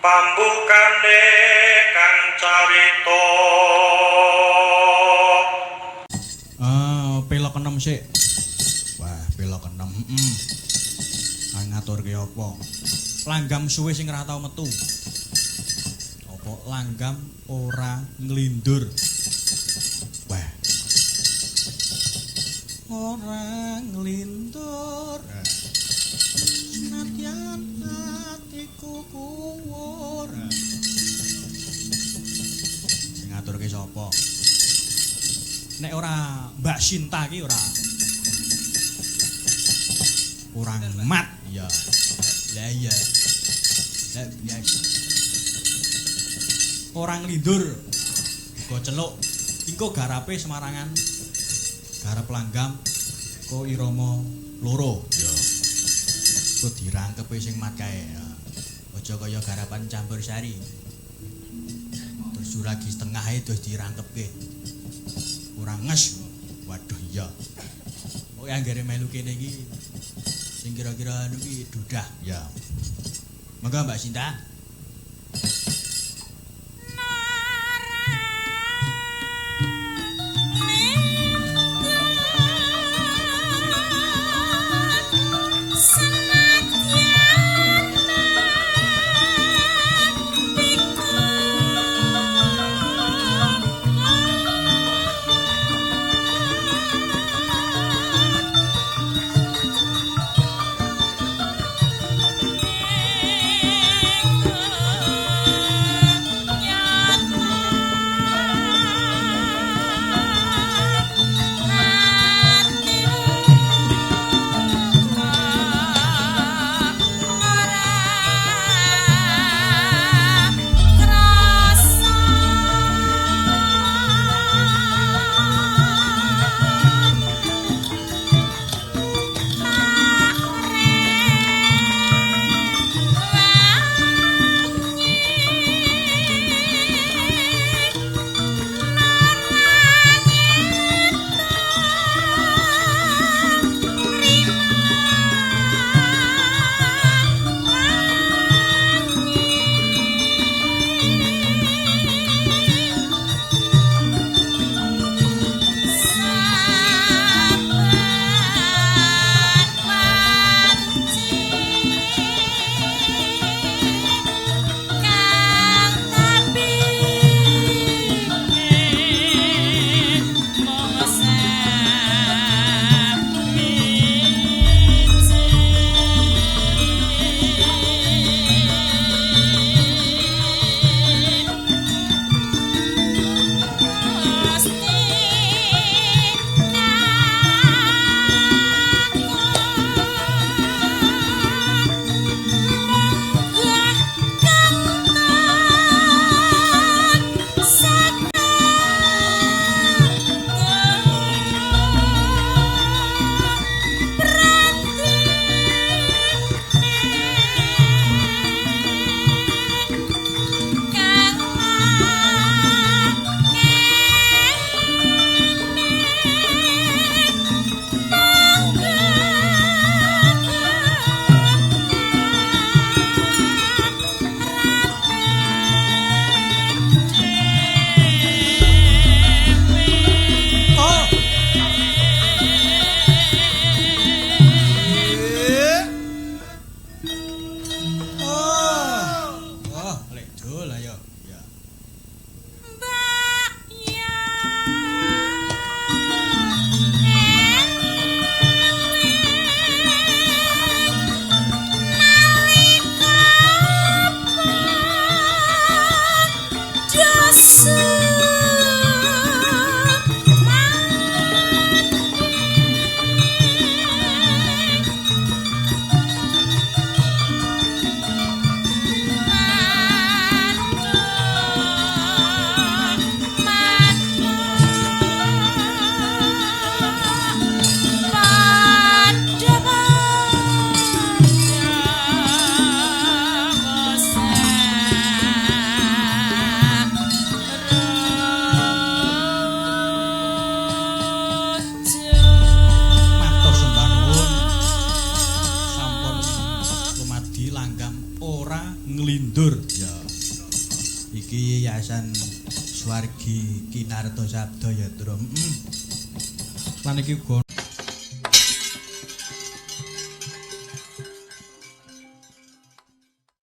pambukane kang carita pelok enem sik. Wah, pelok enem. Ngaturke apa? Langgam suwe sing ora tau metu. Apa langgam ora nglindur? Wah. Ora nglindur. Senadyan atiku kuwur. Sing ngaturke sapa? Nek ora Mbak Sinta ki ora. Kurang mat ya. Lah iya. Lah biasa. Orang lindur. Go celuk. Engko garape Semarangan. Garap langgam ko irama loro. Ya. Ku dirangkepe sing mat kae. Aja kaya garapan campur sari. Terus juragi setengah ae terus dirangkepke. Kurang nges. Waduh iya. Kok anggere melu kene iki sing kira-kira anu ki dudah. Ya. Monggo Mbak Sinta. Iki Yayasan Swargi Kinarto Sabda ya, Tru. Lan iki uga